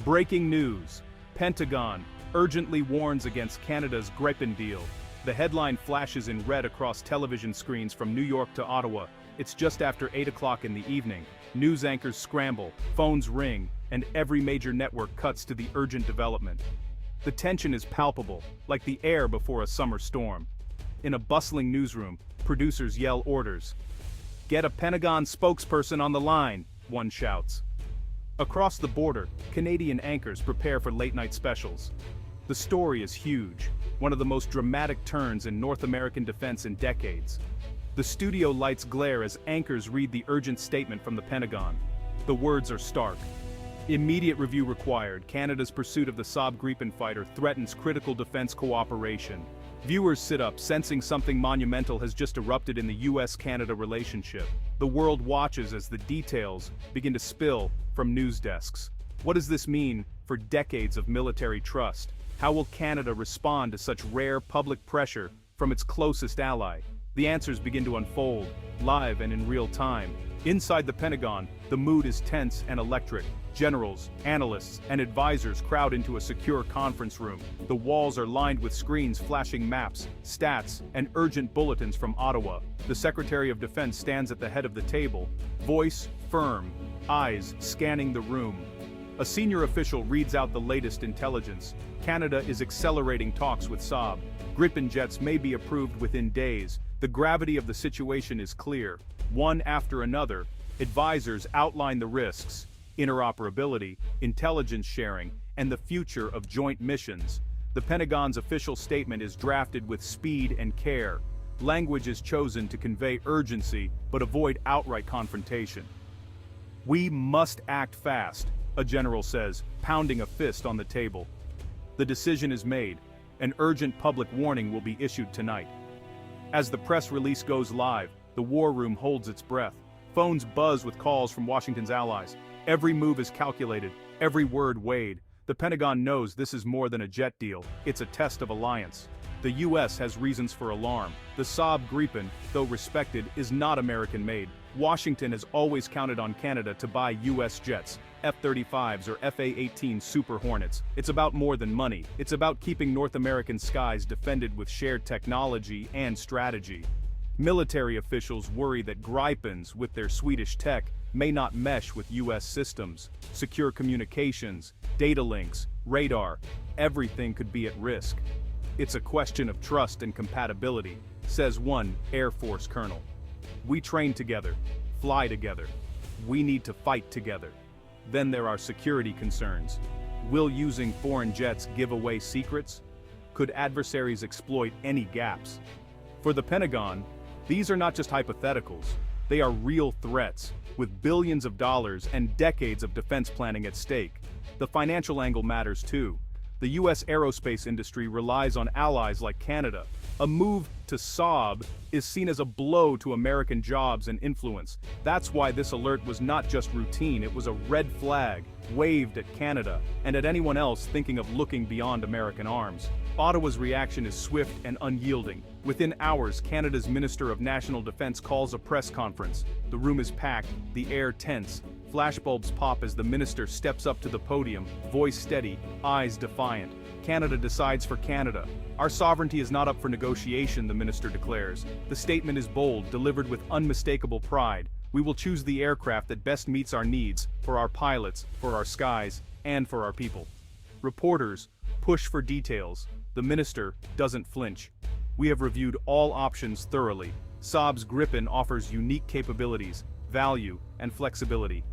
Breaking news. Pentagon urgently warns against Canada's Gripen deal. The headline flashes in red across television screens from New York to Ottawa. It's just after 8 o'clock in the evening. News anchors scramble, phones ring, and every major network cuts to the urgent development. The tension is palpable, like the air before a summer storm. In a bustling newsroom, producers yell orders. "Get a Pentagon spokesperson on the line," one shouts. Across the border, Canadian anchors prepare for late-night specials. The story is huge, one of the most dramatic turns in North American defense in decades. The studio lights glare as anchors read the urgent statement from the Pentagon. The words are stark. Immediate review required. Canada's pursuit of the Saab Gripen fighter threatens critical defense cooperation. Viewers sit up, sensing something monumental has just erupted in the US-Canada relationship. The world watches as the details begin to spill from news desks. What does this mean for decades of military trust? How will Canada respond to such rare public pressure from its closest ally? The answers begin to unfold, live and in real time. Inside the Pentagon, the mood is tense and electric. Generals, analysts, and advisors crowd into a secure conference room. The walls are lined with screens flashing maps, stats, and urgent bulletins from Ottawa. The Secretary of Defense stands at the head of the table, voice firm, eyes scanning the room. A senior official reads out the latest intelligence. Canada is accelerating talks with Saab. Gripen jets may be approved within days. The gravity of the situation is clear. One after another, advisors outline the risks, interoperability, intelligence sharing, and the future of joint missions. The Pentagon's official statement is drafted with speed and care. Language is chosen to convey urgency, but avoid outright confrontation. "We must act fast," a general says, pounding a fist on the table. The decision is made. An urgent public warning will be issued tonight. As the press release goes live, the war room holds its breath. Phones buzz with calls from Washington's allies. Every move is calculated, every word weighed. The Pentagon knows this is more than a jet deal, it's a test of alliance. The US has reasons for alarm. The Saab Gripen, though respected, is not American-made. Washington has always counted on Canada to buy US jets, F-35s or FA-18 Super Hornets. It's about more than money. It's about keeping North American skies defended with shared technology and strategy. Military officials worry that Gripens, with their Swedish tech, may not mesh with US systems. Secure communications, data links, radar, everything could be at risk. "It's a question of trust and compatibility," says one Air Force colonel. "We train together, fly together. We need to fight together." Then there are security concerns. Will using foreign jets give away secrets? Could adversaries exploit any gaps? For the Pentagon, these are not just hypotheticals. They are real threats, with billions of dollars and decades of defense planning at stake. The financial angle matters too. The US aerospace industry relies on allies like Canada. A move to Saab is seen as a blow to American jobs and influence. That's why this alert was not just routine, it was a red flag, waved at Canada, and at anyone else thinking of looking beyond American arms. Ottawa's reaction is swift and unyielding. Within hours, Canada's Minister of National Defense calls a press conference. The room is packed, the air tense. Flashbulbs pop as the minister steps up to the podium, voice steady, eyes defiant. Canada decides for Canada. "Our sovereignty is not up for negotiation," the minister declares. The statement is bold, delivered with unmistakable pride. "We will choose the aircraft that best meets our needs, for our pilots, for our skies, and for our people." Reporters push for details. The minister doesn't flinch. "We have reviewed all options thoroughly. Saab's Gripen offers unique capabilities, value, and flexibility.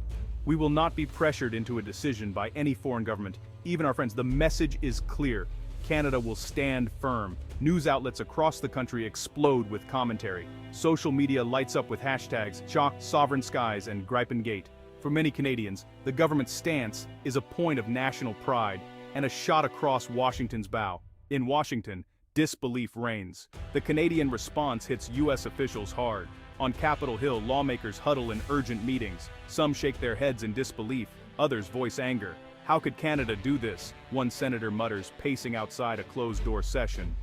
We will not be pressured into a decision by any foreign government, even our friends. The message is clear. Canada will stand firm." News outlets across the country explode with commentary. Social media lights up with hashtags Shock, Sovereign Skies, and Gripengate. For many Canadians, the government's stance is a point of national pride and a shot across Washington's bow. In Washington, disbelief reigns. The Canadian response hits US officials hard. On Capitol Hill, lawmakers huddle in urgent meetings. Some shake their heads in disbelief, others voice anger. "How could Canada do this?" one senator mutters, pacing outside a closed-door session.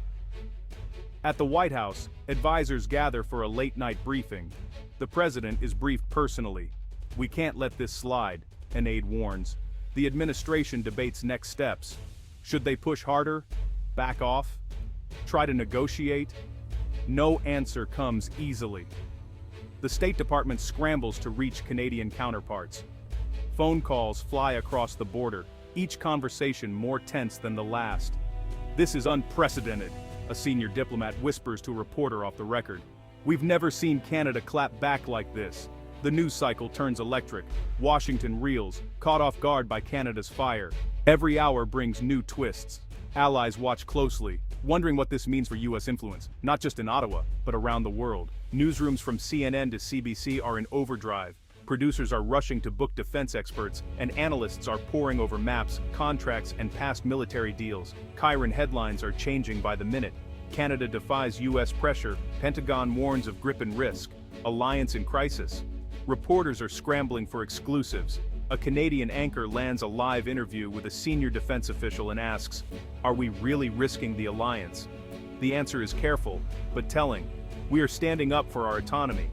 At the White House, advisors gather for a late-night briefing. The president is briefed personally. "We can't let this slide," an aide warns. The administration debates next steps. Should they push harder? Back off? Try to negotiate? No answer comes easily. The State Department scrambles to reach Canadian counterparts. Phone calls fly across the border, each conversation more tense than the last. "This is unprecedented," a senior diplomat whispers to a reporter off the record. "We've never seen Canada clap back like this." The news cycle turns electric. Washington reels, caught off guard by Canada's fire. Every hour brings new twists. Allies watch closely, wondering what this means for U.S. influence, not just in Ottawa, but around the world. Newsrooms from CNN to CBC are in overdrive. Producers are rushing to book defense experts, and analysts are poring over maps, contracts, and past military deals. Chiron headlines are changing by the minute. Canada defies U.S. pressure, Pentagon warns of Gripen risk, alliance in crisis. Reporters are scrambling for exclusives. A Canadian anchor lands a live interview with a senior defense official and asks, "Are we really risking the alliance?" The answer is careful, but telling. "We are standing up for our autonomy.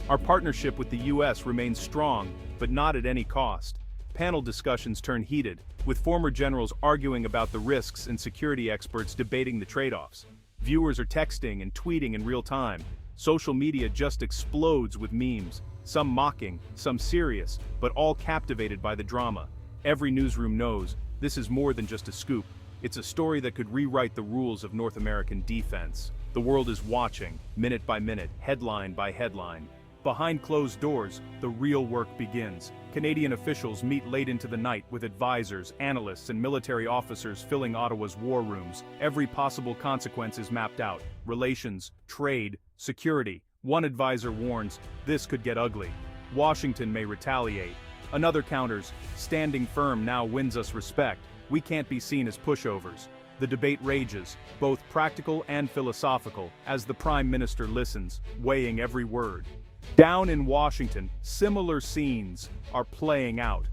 Our partnership with the U.S. remains strong, but not at any cost." Panel discussions turn heated, with former generals arguing about the risks and security experts debating the trade-offs. Viewers are texting and tweeting in real time. Social media just explodes with memes, some mocking, some serious, but all captivated by the drama. Every newsroom knows this is more than just a scoop. It's a story that could rewrite the rules of North American defense. The world is watching, minute by minute, headline by headline. Behind closed doors, the real work begins. Canadian officials meet late into the night with advisors, analysts, and military officers filling Ottawa's war rooms. Every possible consequence is mapped out: relations, trade, security. One advisor warns, this could get ugly. Washington may retaliate. Another counters, standing firm now wins us respect. We can't be seen as pushovers. The debate rages, both practical and philosophical, as the Prime Minister listens, weighing every word. Down in Washington, similar scenes are playing out.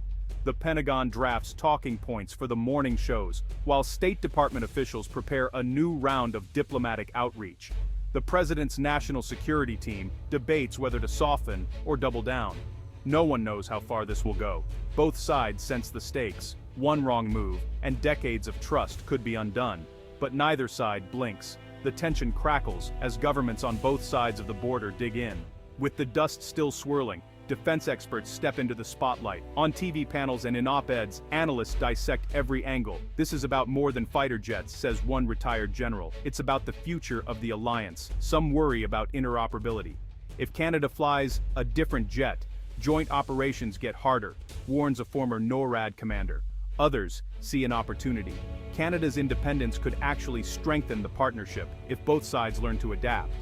The Pentagon drafts talking points for the morning shows, while State Department officials prepare a new round of diplomatic outreach. The President's national security team debates whether to soften or double down. No one knows how far this will go. Both sides sense the stakes. One wrong move, and decades of trust could be undone. But neither side blinks. The tension crackles as governments on both sides of the border dig in. With the dust still swirling, defense experts step into the spotlight. On TV panels and in op-eds, analysts dissect every angle. "This is about more than fighter jets," says one retired general. "It's about the future of the alliance." Some worry about interoperability. If Canada flies a different jet, joint operations get harder, warns a former NORAD commander. Others see an opportunity. Canada's independence could actually strengthen the partnership if both sides learn to adapt.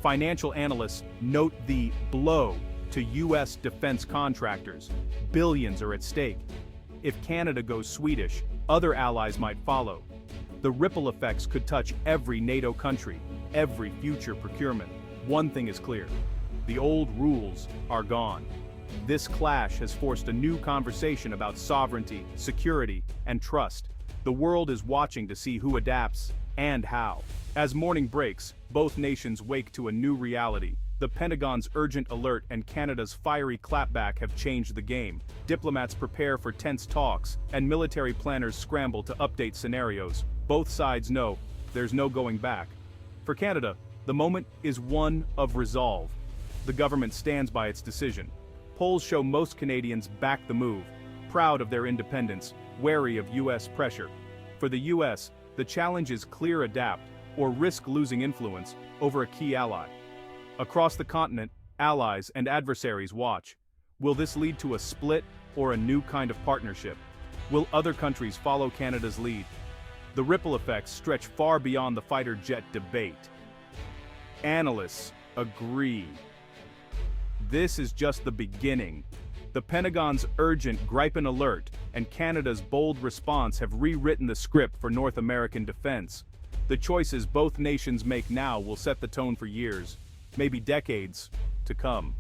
Financial analysts note the blow to U.S. defense contractors. Billions are at stake. If Canada goes Swedish, other allies might follow. The ripple effects could touch every NATO country, every future procurement. One thing is clear: the old rules are gone. This clash has forced a new conversation about sovereignty, security, and trust. The world is watching to see who adapts and how. As morning breaks, both nations wake to a new reality. The Pentagon's urgent alert and Canada's fiery clapback have changed the game. Diplomats prepare for tense talks, and military planners scramble to update scenarios. Both sides know there's no going back. For Canada, the moment is one of resolve. The government stands by its decision. Polls show most Canadians back the move, proud of their independence, wary of U.S. pressure. For the U.S., the challenge is clear: adapt, or risk losing influence over a key ally. Across the continent, allies and adversaries watch. Will this lead to a split or a new kind of partnership? Will other countries follow Canada's lead? The ripple effects stretch far beyond the fighter jet debate. Analysts agree. This is just the beginning. The Pentagon's urgent Gripen alert and Canada's bold response have rewritten the script for North American defense. The choices both nations make now will set the tone for years, maybe decades, to come.